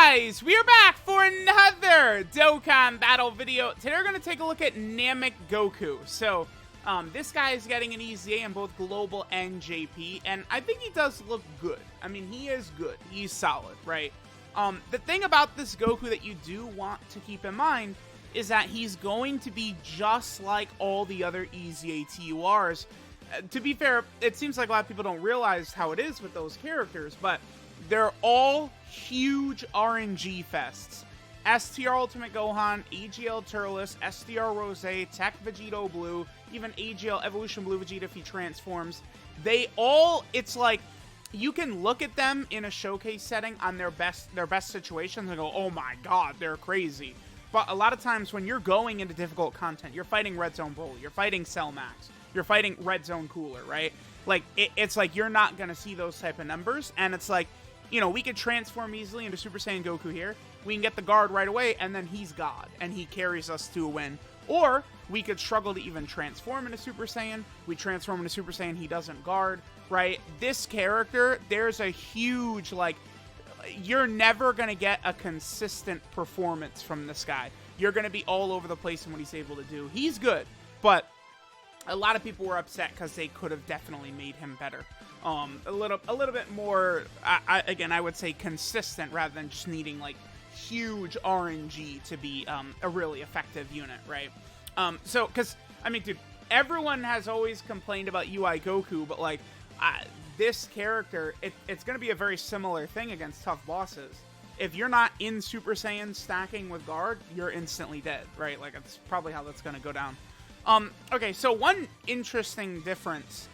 guys, we are back for another Dokkan battle video. Today we're going to take a look at Namek Goku. So, this guy is getting an EZA in both Global and JP, and I think he does look good. I mean, he is good. He's solid, right? The thing about this Goku that you do want to keep in mind is that he's going to be just like all the other EZA TURs. To be fair, it seems like a lot of people don't realize how it is with those characters, but they're all huge RNG fests. STR Ultimate Gohan, AGL Turles, STR Rose, Tech Vegito Blue, even AGL Evolution Blue Vegeta if he transforms. They all, it's like, you can look at them in a showcase setting on their best situations and go, oh my god, they're crazy. But a lot of times when you're going into difficult content, you're fighting Red Zone Broly, you're fighting Cell Max, you're fighting Red Zone Cooler, right? Like, it's like you're not going to see those type of numbers, and it's like, you know, we could transform easily into Super Saiyan Goku here. We can get the guard right away, and then he's God, and he carries us to a win. Or we could struggle to even transform into Super Saiyan. We transform into Super Saiyan, he doesn't guard, right? This character, there's a huge, like, you're never going to get a consistent performance from this guy. You're going to be all over the place in what he's able to do. He's good, but a lot of people were upset because they could have definitely made him better. A little bit more, again, I would say consistent rather than just needing, like, huge RNG to be a really effective unit, right? So, because, I mean, dude, everyone has always complained about UI Goku, but, like, this character, it's going to be a very similar thing against tough bosses. If you're not in Super Saiyan stacking with guard, you're instantly dead, right? Like, that's probably how that's going to go down. Okay, so one interesting difference,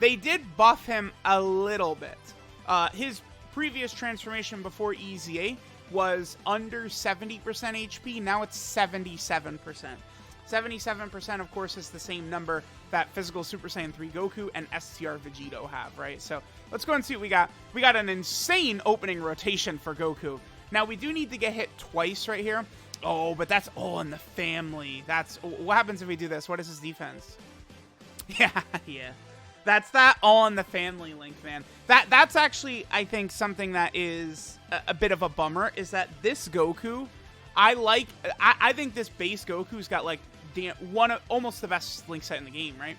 they did buff him a little bit. His previous transformation before EZA was under 70% HP, now it's 77%. 77%, of course, is the same number that Physical Super Saiyan 3 Goku and STR Vegito have, right? So, let's go and see what we got. We got an insane opening rotation for Goku. Now, we do need to get hit twice right here. Oh, but that's all in the family. That's what happens if we do this? What is his defense? Yeah. That's that all in the family link, man. That's actually, I think, something that is a bit of a bummer, is that this Goku, I think this base Goku's got, like, almost the best link set in the game, right?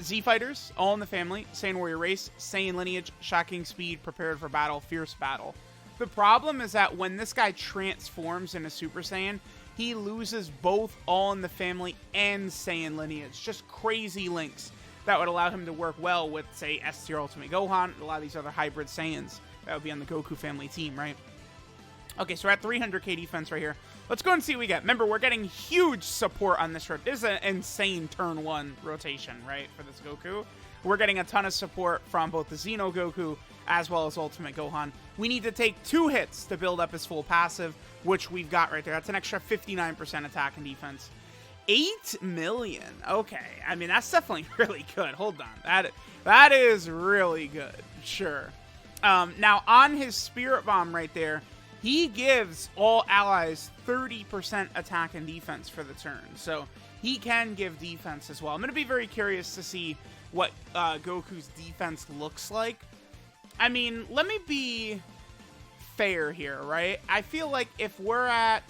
Z Fighters, all in the family, Saiyan Warrior Race, Saiyan Lineage, Shocking Speed, Prepared for Battle, Fierce Battle. The problem is that when this guy transforms into Super Saiyan, he loses both All in the Family and Saiyan Lineage. Just crazy links that would allow him to work well with, say, STR Ultimate Gohan and a lot of these other hybrid Saiyans that would be on the Goku family team, right? Okay, so we're at 300k defense right here. Let's go and see what we get. Remember, we're getting huge support on this road. This is an insane turn 1 rotation, right, for this Goku. We're getting a ton of support from both the Xeno Goku as well as Ultimate Gohan. We need to take 2 hits to build up his full passive, which we've got right there. That's an extra 59% attack and defense. 8 million. Okay, I mean, that's definitely really good. Hold on. That is really good. Sure. Now, on his Spirit Bomb right there, he gives all allies 30% attack and defense for the turn. So, he can give defense as well. I'm going to be very curious to see what Goku's defense looks like. I mean, let me be fair here, right? I feel like if we're at...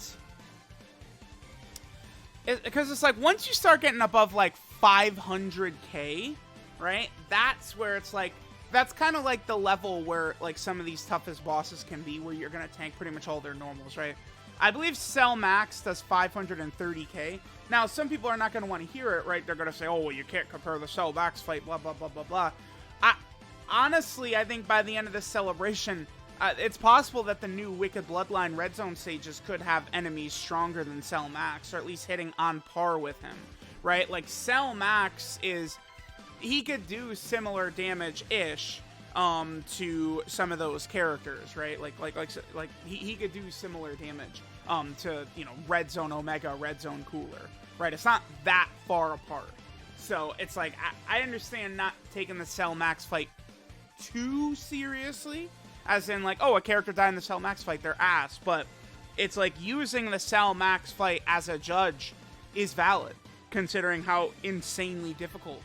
Because it's like, once you start getting above, like, 500k, right? That's where it's like... That's kind of like the level where, like, some of these toughest bosses can be, where you're going to tank pretty much all their normals, right? I believe Cell Max does 530k. Now, some people are not going to want to hear it, right? They're going to say, oh, well, you can't compare the Cell Max fight, blah, blah, blah, blah, blah. Honestly, I think by the end of this celebration, it's possible that the new Wicked Bloodline Red Zone stages could have enemies stronger than Cell Max, or at least hitting on par with him, right? Like, Cell Max is... He could do similar damage-ish to some of those characters, right? Like he could do similar damage to, you know, Red Zone Omega, Red Zone Cooler, right? It's not that far apart. So it's like, I understand not taking the Cell Max fight too seriously, as in, like, oh, a character died in the Cell Max fight, they're ass, but it's like using the Cell Max fight as a judge is valid, considering how insanely difficult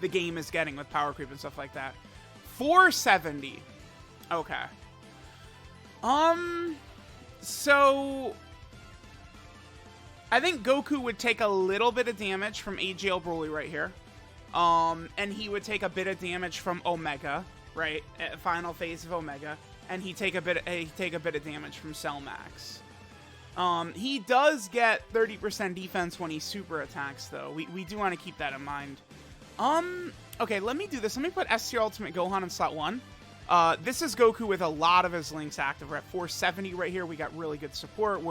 the game is getting with power creep and stuff like that. 470. Okay. So I think Goku would take a little bit of damage from AGL Broly right here. And he would take a bit of damage from Omega, right? Final phase of Omega. And he'd take a bit of damage from Cell Max. He does get 30% defense when he super attacks, though. We do want to keep that in mind. Okay, let me do this. Let me put STR Ultimate Gohan in slot 1. This is Goku with a lot of his links active. We're at 470 right here. We got really good support.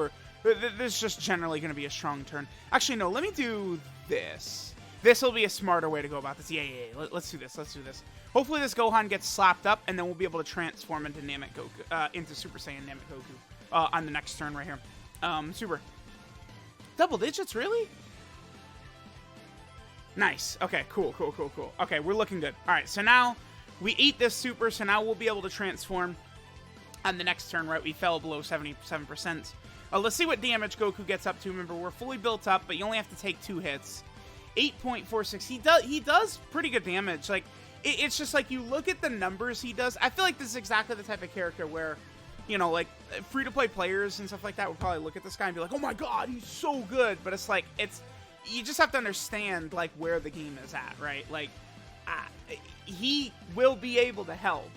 This is just generally going to be a strong turn. Actually, no, let me do this. This will be a smarter way to go about this. Yeah. Let's do this. Hopefully this Gohan gets slapped up, and then we'll be able to transform into Namek Goku, into Super Saiyan Namek Goku on the next turn right here. Super. Double digits, really? Nice. Okay, cool. Okay, we're looking good. All right, so now we ate this super, so now we'll be able to transform on the next turn, right? We fell below 77%. Let's see what damage Goku gets up to. Remember, we're fully built up, but you only have to take 2 hits. 8.46. He does pretty good damage. Like, it's just like you look at the numbers he does. I feel like this is exactly the type of character where, you know, like, free-to-play players and stuff like that would probably look at this guy and be like, oh my god, he's so good. But it's like, you just have to understand, like, where the game is at, right? Like, he will be able to help,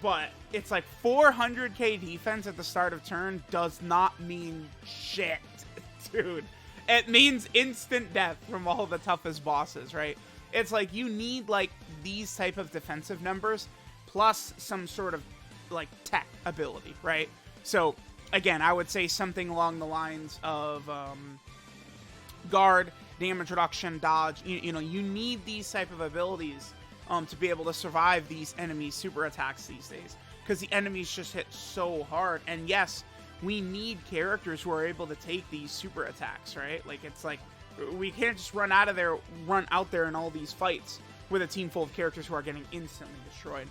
but it's like 400k defense at the start of turn does not mean shit, dude. It means instant death from all the toughest bosses, right? It's like you need, like, these type of defensive numbers plus some sort of, like, tech ability, right? So, again, I would say something along the lines of guard, damage reduction, dodge. You know, you need these type of abilities to be able to survive these enemies' super attacks these days, because the enemies just hit so hard. And yes, we need characters who are able to take these super attacks, right? Like, it's like we can't just run out there in all these fights with a team full of characters who are getting instantly destroyed.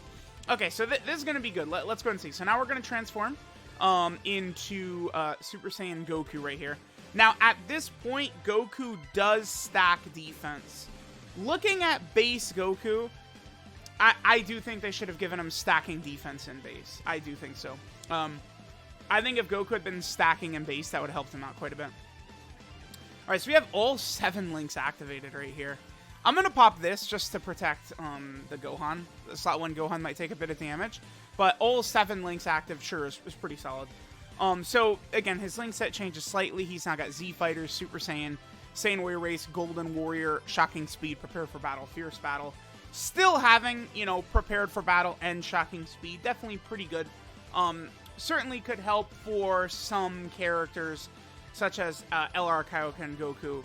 Okay, so this is going to be good. Let's go and see. So now we're going to transform into Super Saiyan Goku right here. Now, at this point, Goku does stack defense. Looking at base Goku, I do think they should have given him stacking defense in base. I do think so. I think if Goku had been stacking in base, that would have helped him out quite a bit. All right, so we have all 7 links activated right here. I'm going to pop this just to protect the Gohan. The slot 1 Gohan might take a bit of damage, but all 7 links active, sure, is pretty solid. So, again, his link set changes slightly. He's now got Z Fighters, Super Saiyan, Saiyan Warrior Race, Golden Warrior, Shocking Speed, Prepare for Battle, Fierce Battle. Still having, you know, Prepared for Battle and Shocking Speed. Definitely pretty good. Certainly could help for some characters, such as LR Kaioken Goku.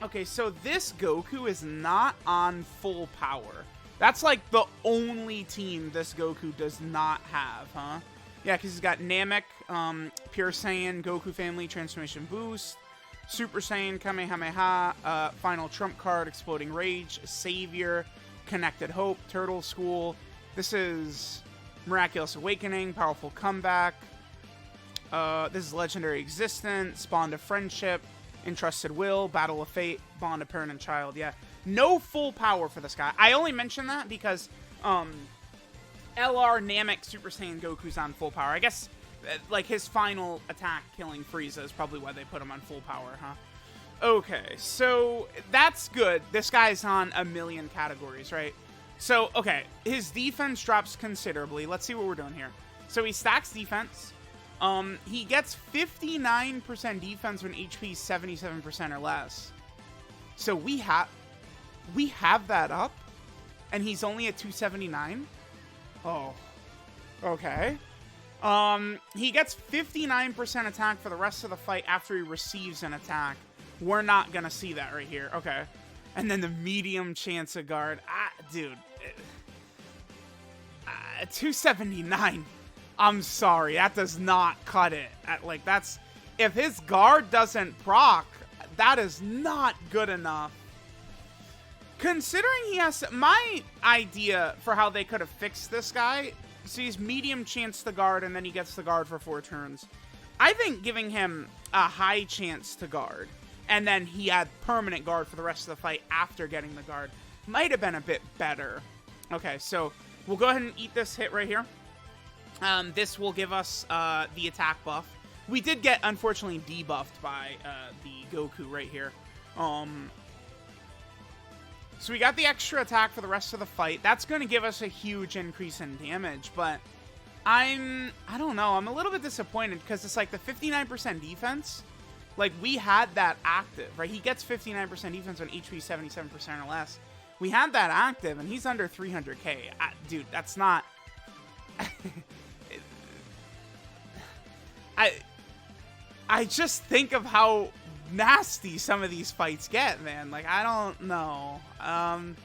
Okay, so this Goku is not on full power. That's like the only team this Goku does not have, huh? Yeah, because he's got Namek, Pure Saiyan, Goku Family, Transformation Boost, Super Saiyan, Kamehameha, Final Trump Card, Exploding Rage, Savior, Connected Hope, Turtle School. This is Miraculous Awakening, Powerful Comeback. This is Legendary Existence, Bond of Friendship, Entrusted Will, Battle of Fate, Bond of Parent and Child. Yeah, no full power for this guy. I only mention that because LR Namek Super Saiyan Goku's on full power. I guess, like, his final attack killing Frieza is probably why they put him on full power, huh? Okay, so that's good. This guy's on a million categories, right? So, okay, his defense drops considerably. Let's see what we're doing here. So he stacks defense. He gets 59% defense when HP is 77% or less. So we have that up, and he's only at 279. Oh, okay. He gets 59% attack for the rest of the fight after he receives an attack. We're not gonna see that right here. Okay. And then the medium chance of guard. Dude. 279. I'm sorry. That does not cut it. That's... If his guard doesn't proc, that is not good enough. Considering he has... My idea for how they could have fixed this guy... So he's medium chance to guard, and then he gets the guard for 4 turns. I think giving him a high chance to guard, and then he had permanent guard for the rest of the fight after getting the guard, might have been a bit better. Okay, so we'll go ahead and eat this hit right here. This will give us the attack buff. We did get, unfortunately, debuffed by the Goku right here. So we got the extra attack for the rest of the fight. That's going to give us a huge increase in damage, but I don't know. I'm a little bit disappointed because it's like the 59% defense. Like, we had that active, right? He gets 59% defense on HP 77% or less. We had that active, and he's under 300k. Dude, that's not... I just think of how nasty some of these fights get, man. Like, I don't know. I've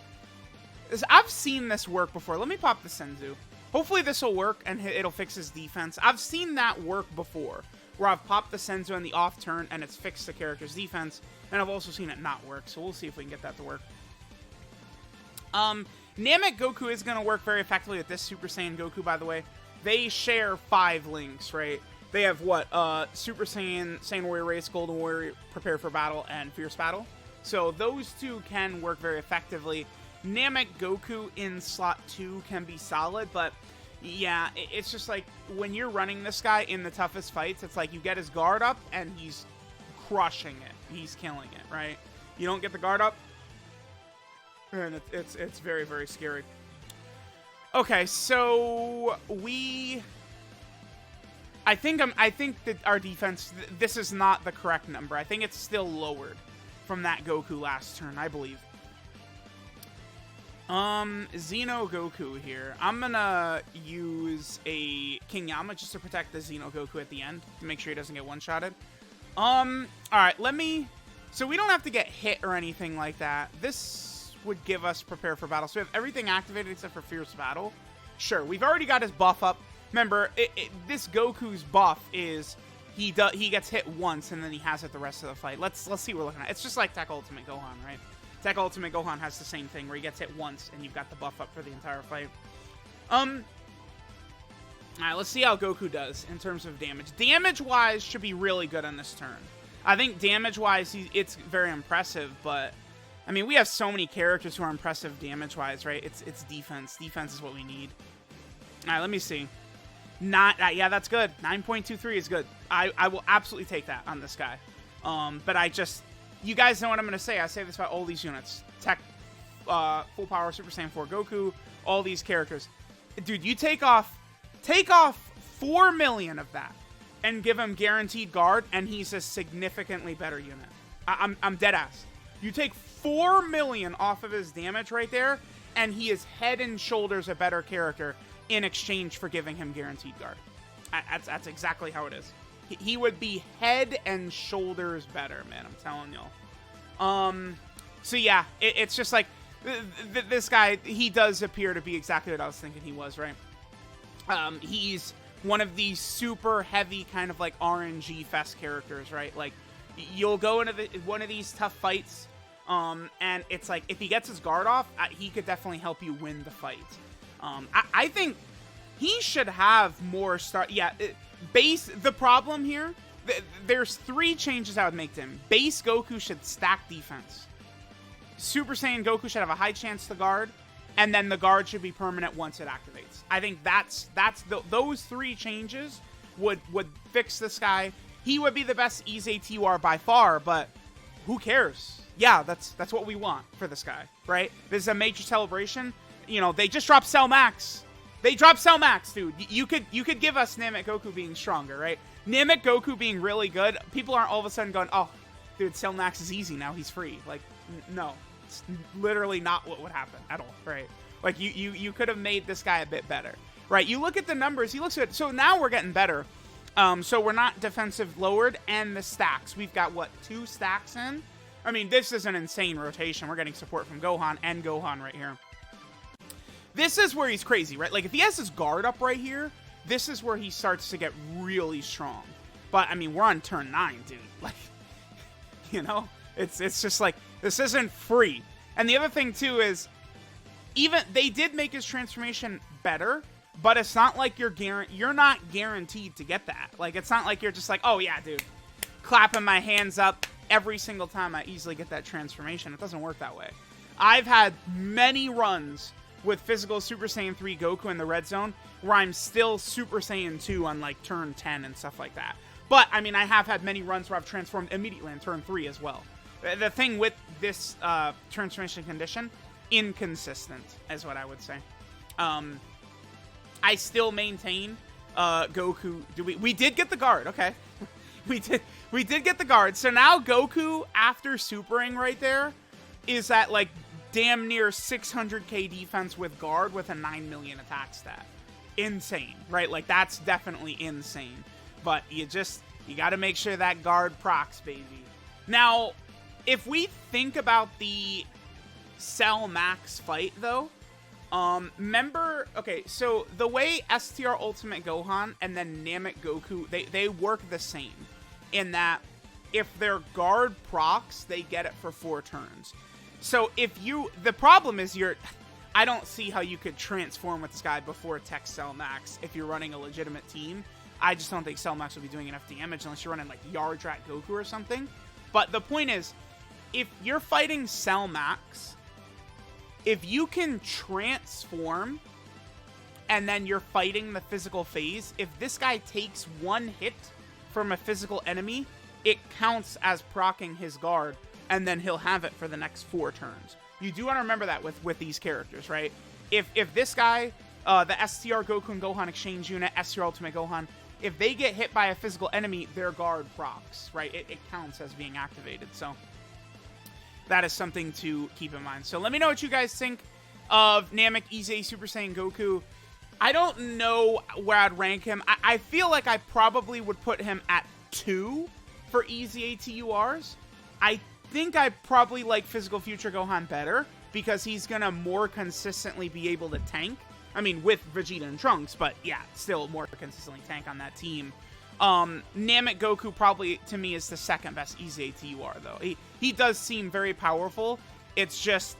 seen this work before. Let me pop the Senzu. Hopefully this will work and it'll fix his defense. I've seen that work before, where I've popped the Senzu on the off turn and it's fixed the character's defense, and I've also seen it not work, so we'll see if we can get that to work. Namek Goku is going to work very effectively with this Super Saiyan Goku, by the way. They share 5 links, right? They have what? Super Saiyan, Saiyan Warrior Race, Golden Warrior, Prepare for Battle, and Fierce Battle. So those 2 can work very effectively. Namek Goku in slot 2 can be solid, but yeah, it's just like when you're running this guy in the toughest fights, it's like you get his guard up and he's crushing it. He's killing it, right? You don't get the guard up, and it's very, very scary. Okay, so I think that our defense, this is not the correct number. I think it's still lowered from that Goku last turn, I believe. Xeno Goku here. I'm gonna use a King Yama just to protect the Xeno Goku at the end, to make sure he doesn't get one-shotted. Alright, so we don't have to get hit or anything like that. This would give us Prepare for Battle. So we have everything activated except for Fierce Battle. Sure, we've already got his buff up. Remember, this Goku's buff is he gets hit once and then he has it the rest of the fight. Let's see what we're looking at. It's just like Tech Ultimate Gohan, right? Tech Ultimate Gohan has the same thing where he gets hit once and you've got the buff up for the entire fight. Alright, let's see how Goku does in terms of damage. Damage-wise should be really good on this turn. I think damage-wise, it's very impressive, but I mean, we have so many characters who are impressive damage-wise, right? It's defense. Defense is what we need. Alright, let me see. Yeah, that's good. 9.23 is good. I will absolutely take that on this guy. But you guys know what I'm going to say. I say this about all these units. Tech, Full Power, Super Saiyan 4 Goku, all these characters. Dude, you take off 4 million of that and give him guaranteed guard, and he's a significantly better unit. I'm dead ass. You take 4 million off of his damage right there, and he is head and shoulders a better character in exchange for giving him guaranteed guard. That's exactly how it is. He would be head and shoulders better, man. I'm telling y'all. So yeah, it's just like this guy. He does appear to be exactly what I was thinking he was, right? He's one of these super heavy kind of like RNG fest characters, right? Like you'll go into one of these tough fights, and it's like if he gets his guard off, he could definitely help you win the fight. I think he should have more start. Yeah. The problem here, there's 3 changes I would make to him. Base Goku should stack defense. Super Saiyan Goku should have a high chance to guard, and then the guard should be permanent once it activates. I think those 3 changes would fix this guy. He would be the best EZA TUR by far, but who cares? Yeah, that's what we want for this guy, right? This is a major celebration. You know, they just dropped Cell Max. They dropped Cell Max, dude. You could give us Namek Goku being stronger, right? Namek Goku being really good. People aren't all of a sudden going, oh, dude, Cell Max is easy now. He's free. Like, no. It's literally not what would happen at all, right? Like, you could have made this guy a bit better, right? You look at the numbers. He looks good. So now we're getting better. So we're not defensive lowered, and the stacks. We've got, what, 2 stacks in? I mean, this is an insane rotation. We're getting support from Gohan and Gohan right here. This is where he's crazy, right? Like, if he has his guard up right here, this is where he starts to get really strong. But, I mean, we're on turn 9, dude. Like, you know? It's just like, this isn't free. And the other thing, too, is even they did make his transformation better, but it's not like you're not guaranteed to get that. Like, it's not like you're just like, oh, yeah, dude, clapping my hands up every single time I easily get that transformation. It doesn't work that way. I've had many runs with physical Super Saiyan 3 Goku in the red zone where I'm still Super Saiyan 2 on, like, turn 10 and stuff like that. But, I mean, I have had many runs where I've transformed immediately on turn 3 as well. The thing with this transformation condition, inconsistent, is what I would say. I still maintain Goku. We did get the guard, okay. we did get the guard. So now Goku, after supering right there, is at, like, damn near 600k defense with guard with a 9 million attack stat. Insane, right? Like, that's definitely insane. But you gotta make sure that guard procs, baby. Now, if we think about the Cell Max fight, though, remember, okay, so the way STR Ultimate Gohan and then Namek Goku, they work the same, in that if their guard procs, they get it for 4 turns. So the problem is I don't see how you could transform with this guy before Tech Cell Max if you're running a legitimate team. I just don't think Cell Max will be doing enough damage unless you're running like Yardrat Goku or something. But the point is, if you're fighting Cell Max, if you can transform and then you're fighting the physical phase, if this guy takes 1 hit from a physical enemy, it counts as proccing his guard, and then he'll have it for the next 4 turns. You do want to remember that with these characters, right? If this guy, the STR Goku and Gohan exchange unit, STR Ultimate Gohan, if they get hit by a physical enemy, their guard procs, right? It counts as being activated, so that is something to keep in mind. So let me know what you guys think of Namek EZA Super Saiyan Goku. I don't know where I'd rank him. I feel like I probably would put him at 2 for EZA TURs. I think I probably like Physical Future Gohan better because he's going to more consistently be able to tank. I mean, with Vegeta and Trunks, but yeah, still more consistently tank on that team. Namek Goku probably, to me, is the second best EZA TUR, though. He does seem very powerful. It's just,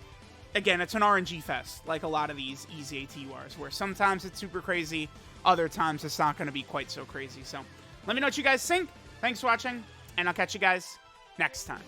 again, it's an RNG fest, like a lot of these EZA TURs, where sometimes it's super crazy, other times it's not going to be quite so crazy. So let me know what you guys think. Thanks for watching, and I'll catch you guys next time.